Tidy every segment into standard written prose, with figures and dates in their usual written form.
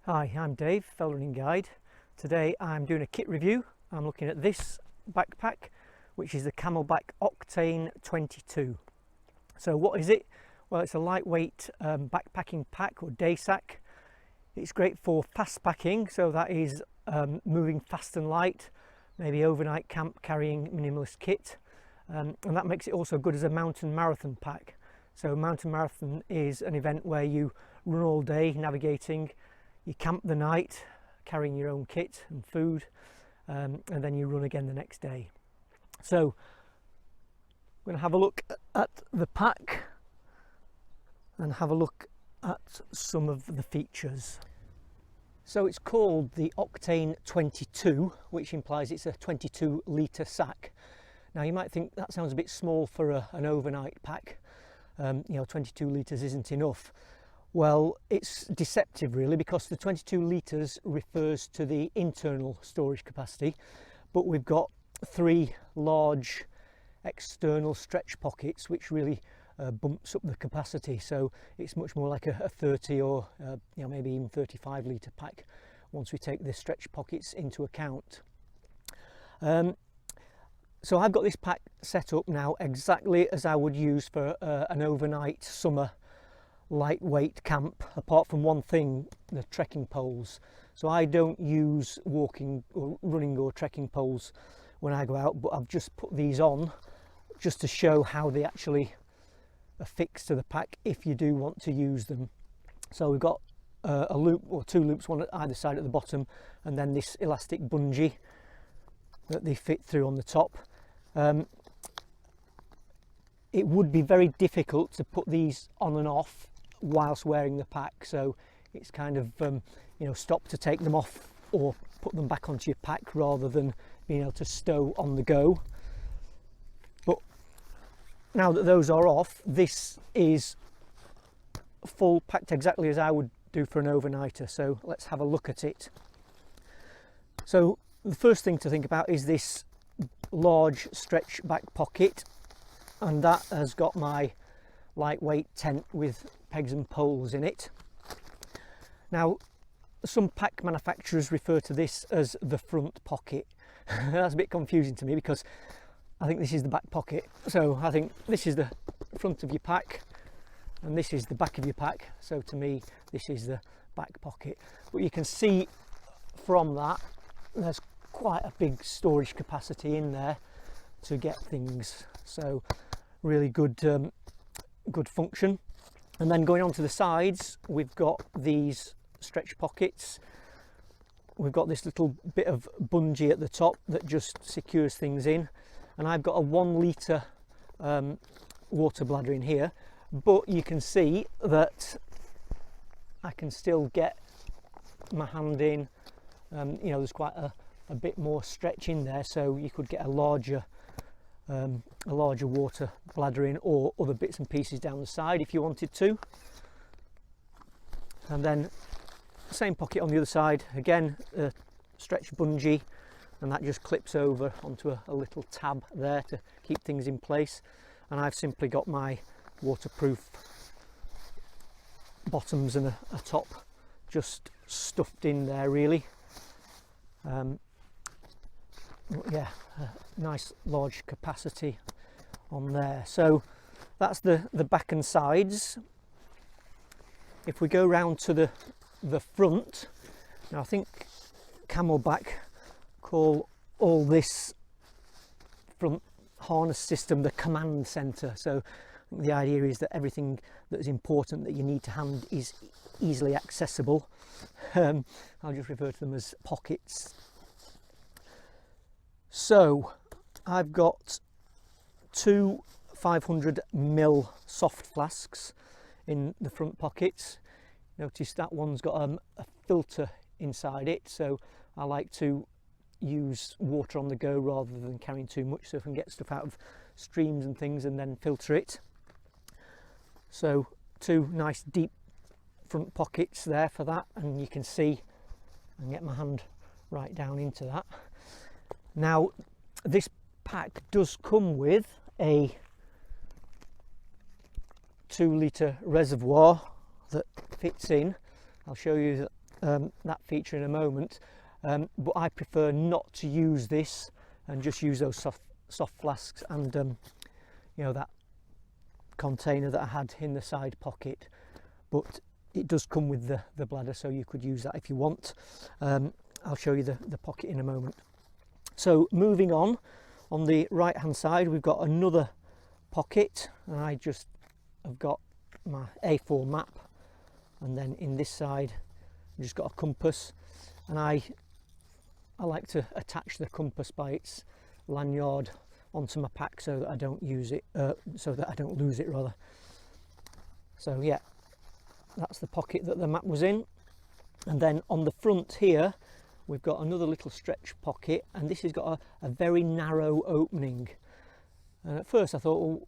Hi, I'm Dave, Fell Running Guide. Today I'm doing a kit review. I'm looking at this backpack, which is the Camelbak Octane 22. So what is it? Well, it's a lightweight backpacking pack or day sack. It's great for fast packing, so that is moving fast and light, maybe overnight camp carrying minimalist kit. And that makes it also good as a mountain marathon pack. So mountain marathon is an event where you run all day navigating. You camp the night, carrying your own kit and food, and then you run again the next day. So I'm going to have a look at the pack and have a look at some of the features. So it's called the Octane 22, which implies it's a 22 litre sack. Now you might think that sounds a bit small for an overnight pack. 22 litres isn't enough. Well, it's deceptive really, because the 22 litres refers to the internal storage capacity, but we've got three large external stretch pockets which really bumps up the capacity, so it's much more like a 30 or maybe even 35 litre pack once we take the stretch pockets into account. So I've got this pack set up now exactly as I would use for an overnight summer lightweight camp, apart from one thing, the trekking poles. So I don't use walking or running or trekking poles when I go out, but I've just put these on just to show how they actually affix to the pack if you do want to use them. So we've got a loop or two loops, one at either side at the bottom, and then this elastic bungee that they fit through on the top. It would be very difficult to put these on and off whilst wearing the pack, so it's kind of stop to take them off or put them back onto your pack rather than being able to stow on the go. But now that those are off, this is full packed exactly as I would do for an overnighter. So let's have a look at it. So the first thing to think about is this large stretch back pocket, and that has got my lightweight tent with pegs and poles in it. Now some pack manufacturers refer to this as the front pocket. That's a bit confusing to me because I think this is the back pocket. So I think this is the front of your pack and this is the back of your pack, so to me this is the back pocket. But you can see from that there's quite a big storage capacity in there to get things, so really good good function. And then going on to the sides, we've got these stretch pockets. We've got this little bit of bungee at the top that just secures things in, and I've got a 1 litre water bladder in here, but you can see that I can still get my hand in. There's quite a bit more stretch in there, so you could get a larger water bladder in, or other bits and pieces down the side if you wanted to. And then same pocket on the other side, again a stretch bungee, and that just clips over onto a little tab there to keep things in place. And I've simply got my waterproof bottoms and a top just stuffed in there really. Nice large capacity on there. So that's the back and sides. If we go round to the front, now I think Camelbak call all this front harness system the command center. So the idea is that everything that is important that you need to hand is easily accessible. I'll just refer to them as pockets. So I've got two 500ml soft flasks in the front pockets. Notice that one's got a filter inside it, so I like to use water on the go rather than carrying too much, so I can get stuff out of streams and things and then filter it. So two nice deep front pockets there for that, and you can see I can get my hand right down into that. Now this pack does come with a 2 litre reservoir that fits in. I'll show you that that feature in a moment, but I prefer not to use this and just use those soft flasks and you know, that container that I had in the side pocket. But it does come with the bladder, so you could use that if you want. I'll show you the pocket in a moment. So moving on the right hand side, we've got another pocket, and I just have got my A4 map, and then in this side I've just got a compass, and I like to attach the compass by its lanyard onto my pack so that I don't use it, so that I don't lose it rather. So yeah, that's the pocket that the map was in. And then on the front here we've got another little stretch pocket, and this has got a very narrow opening. And at first I thought, well,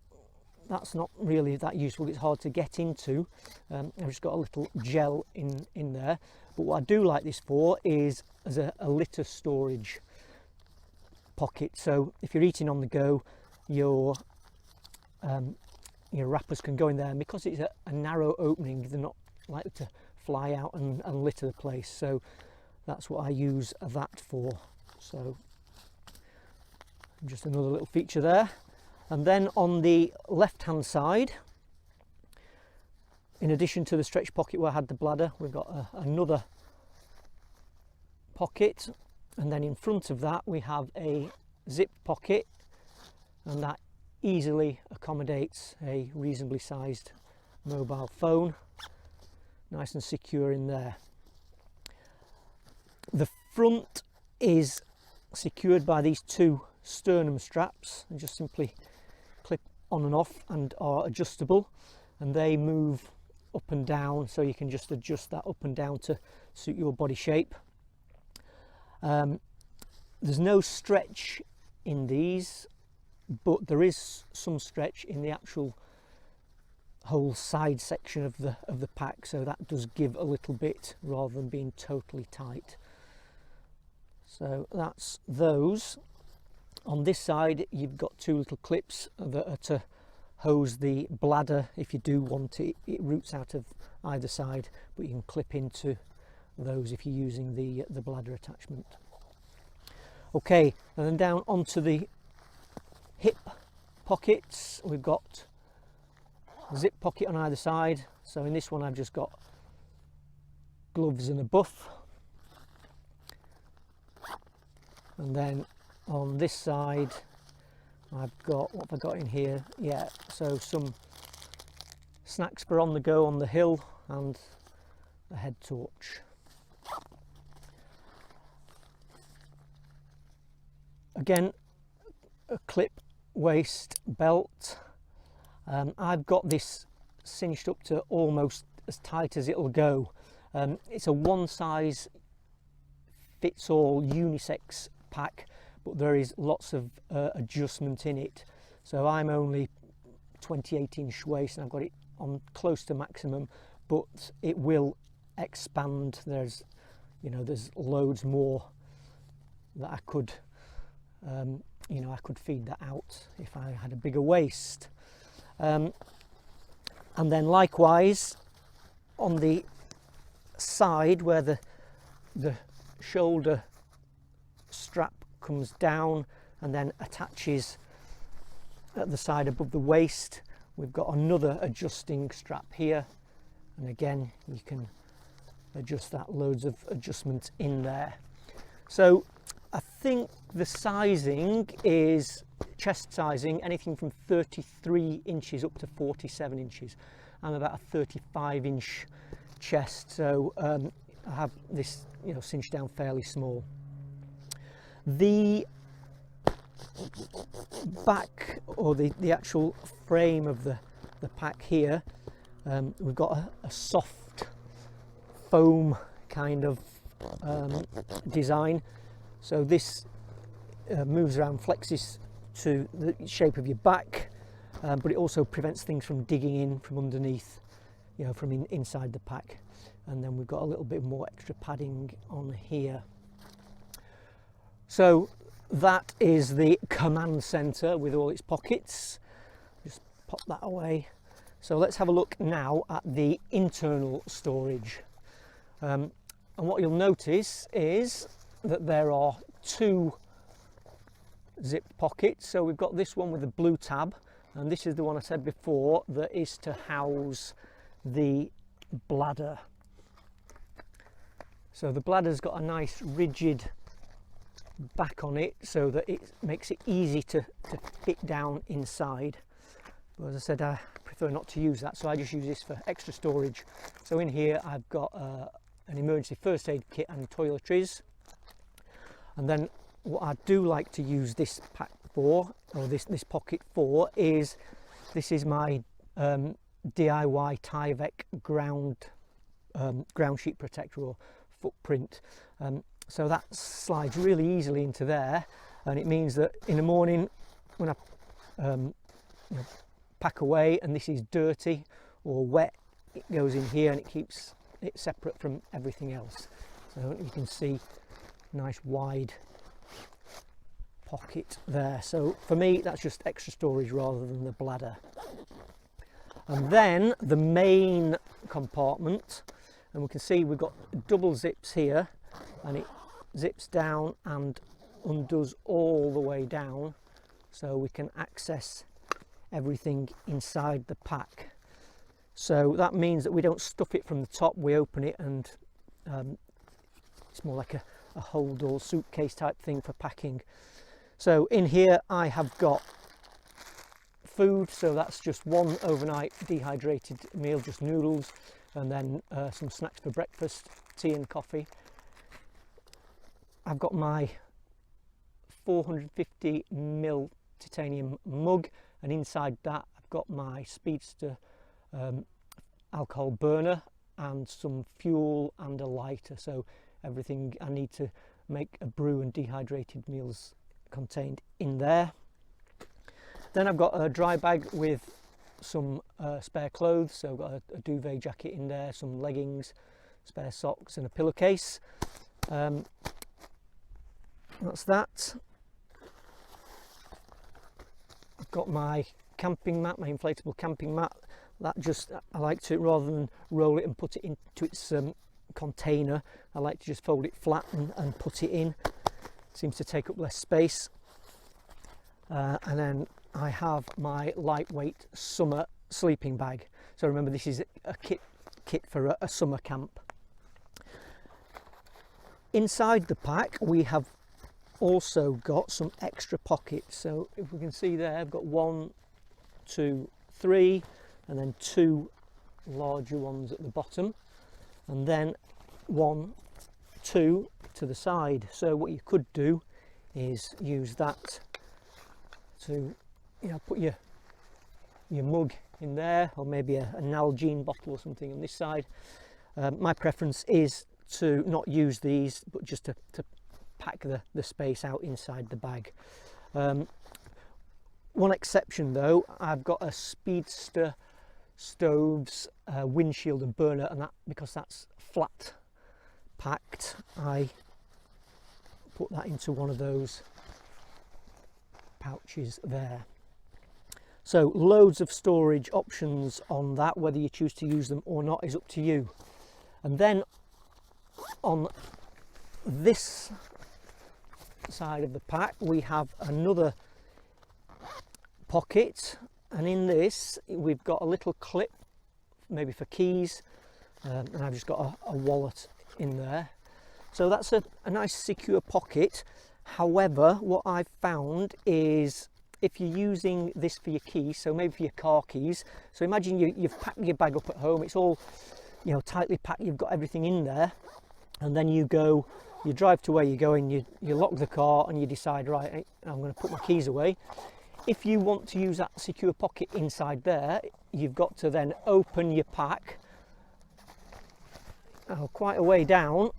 that's not really that useful, it's hard to get into. I've just got a little gel in there. But what I do like this for is as a litter storage pocket. So if you're eating on the go, your wrappers can go in there, and because it's a narrow opening, they're not likely to fly out and litter the place. So that's what I use that for. So just another little feature there. And then on the left hand side, in addition to the stretch pocket where I had the bladder, we've got another pocket, and then in front of that we have a zip pocket, and that easily accommodates a reasonably sized mobile phone, nice and secure in there. The front is secured by these two sternum straps, and just simply clip on and off and are adjustable, and they move up and down, so you can just adjust that up and down to suit your body shape. There's no stretch in these, but there is some stretch in the actual whole side section of the pack, so that does give a little bit rather than being totally tight. So that's those. On this side you've got two little clips that are to hose the bladder if you do want it. It roots out of either side, but you can clip into those if you're using the bladder attachment. Okay, and then down onto the hip pockets, we've got a zip pocket on either side. So in this one I've just got gloves and a buff, and then on this side I've got, what have I got in here? Yeah, so some snacks for on the go on the hill and a head torch. Again, a clip waist belt. I've got this cinched up to almost as tight as it'll go. It's a one size fits all unisex pack, but there is lots of adjustment in it. So I'm only 28-inch waist and I've got it on close to maximum, but it will expand. There's loads more that I could I could feed that out if I had a bigger waist. And then likewise on the side where the shoulder strap comes down and then attaches at the side above the waist, we've got another adjusting strap here, and again you can adjust that, loads of adjustments in there. So I think the sizing is chest sizing, anything from 33 inches up to 47 inches. I'm about a 35-inch chest, so I have this cinched down fairly small. The back, or the actual frame of the pack here, we've got a soft foam kind of design. So this moves around, flexes to the shape of your back, but it also prevents things from digging in from underneath, from inside the pack. And then we've got a little bit more extra padding on here. So that is the command center with all its pockets. Just pop that away. So let's have a look now at the internal storage. And what you'll notice is that there are two zipped pockets. So we've got this one with the blue tab, and this is the one I said before that is to house the bladder. So the bladder's got a nice rigid back on it so that it makes it easy to fit down inside. But as I said, I prefer not to use that, so I just use this for extra storage. So in here I've got an emergency first aid kit and toiletries. And then what I do like to use this pack for, or this pocket for, is this is my DIY Tyvek ground sheet protector or footprint. So that slides really easily into there, and it means that in the morning when I pack away and this is dirty or wet, it goes in here and it keeps it separate from everything else. So you can see nice wide pocket there. So for me that's just extra storage rather than the bladder. And then the main compartment, and we can see we've got double zips here, and it zips down and undoes all the way down so we can access everything inside the pack. So that means that we don't stuff it from the top, we open it and it's more like a hold or suitcase type thing for packing. So in here I have got food, so that's just one overnight dehydrated meal, just noodles, and then some snacks for breakfast, tea and coffee. I've got my 450ml titanium mug, and inside that I've got my Speedster alcohol burner and some fuel and a lighter, so everything I need to make a brew and dehydrated meals contained in there. Then I've got a dry bag with some spare clothes, so I've got a duvet jacket in there, some leggings, spare socks and a pillowcase. That's that. I've got my camping mat, my inflatable camping mat. That just, I like to, rather than roll it and put it into its container, I like to just fold it flat and put it in. It seems to take up less space. And then I have my lightweight summer sleeping bag. So remember, this is a kit for a summer camp. Inside the pack we have also got some extra pockets. So if we can see there, I've got 1, 2, 3, and then 2 larger ones at the bottom, and then 1, 2 to the side. So what you could do is use that to, put your mug in there, or maybe an Nalgene bottle or something on this side. My preference is to not use these, but just to pack the space out inside the bag. One exception though, I've got a Speedster stoves windshield and burner, and that, because that's flat packed, I put that into one of those pouches there. So loads of storage options on that. Whether you choose to use them or not is up to you. And then on this side of the pack we have another pocket, and in this we've got a little clip, maybe for keys, and I've just got a wallet in there. So that's a nice secure pocket. However, what I've found is if you're using this for your keys, so maybe for your car keys, so imagine you've packed your bag up at home, it's all tightly packed, you've got everything in there, and then you drive to where you're going, you lock the car and you decide, right, I'm going to put my keys away. If you want to use that secure pocket inside there, you've got to then open your pack quite a way down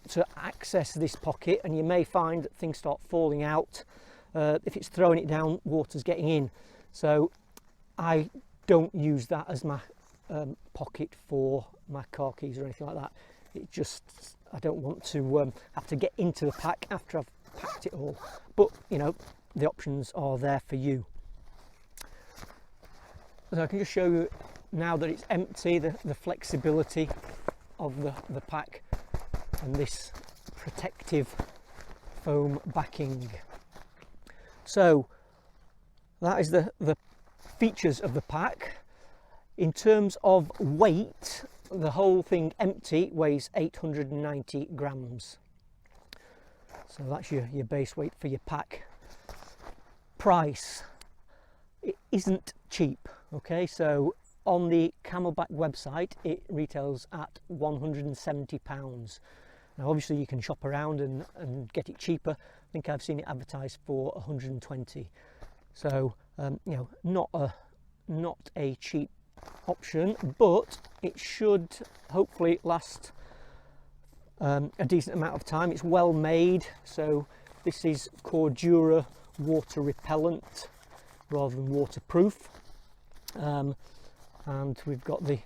to access this pocket, and you may find that things start falling out. If it's throwing it down, water's getting in. So I don't use that as my pocket for my car keys or anything like that. It just, I don't want to have to get into the pack after I've packed it all. But the options are there for you. So I can just show you now that it's empty, the flexibility of the pack and this protective foam backing. So that is the features of the pack. In terms of weight, the whole thing empty weighs 890 grams. So that's your base weight for your pack. Price, it isn't cheap, okay? So on the Camelbak website it retails at £170. Now obviously you can shop around and get it cheaper. I think I've seen it advertised for 120. So you know, not a cheap option, but it should hopefully last a decent amount of time. It's well made, so this is Cordura water repellent rather than waterproof, and we've got the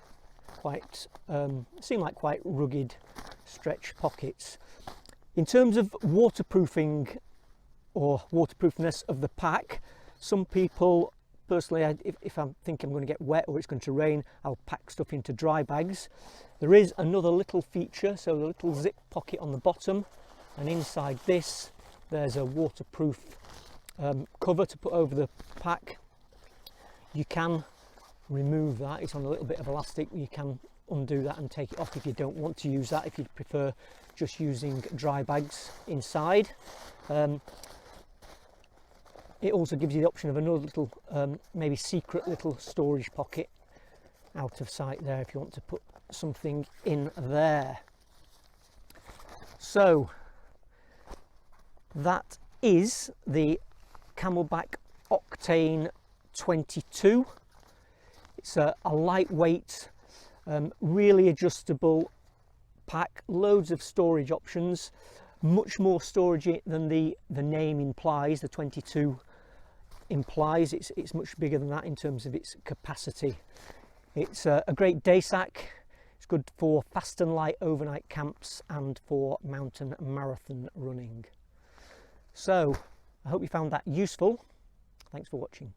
seem like quite rugged stretch pockets. In terms of waterproofing or waterproofness of the pack, some people, personally, if I think I'm going to get wet or it's going to rain, I'll pack stuff into dry bags. There is another little feature, so the little zip pocket on the bottom, and inside this there's a waterproof cover to put over the pack. You can remove that, it's on a little bit of elastic. You can undo that and take it off if you don't want to use that, if you prefer just using dry bags inside. It also gives you the option of another little maybe secret little storage pocket out of sight there if you want to put something in there. So that is the Camelbak Octane 22. It's a lightweight, really adjustable pack, loads of storage options, much more storage than the name implies. The 22 implies it's much bigger than that in terms of its capacity. It's a great day sack. It's good for fast and light overnight camps and for mountain marathon running. So I hope you found that useful. Thanks for watching.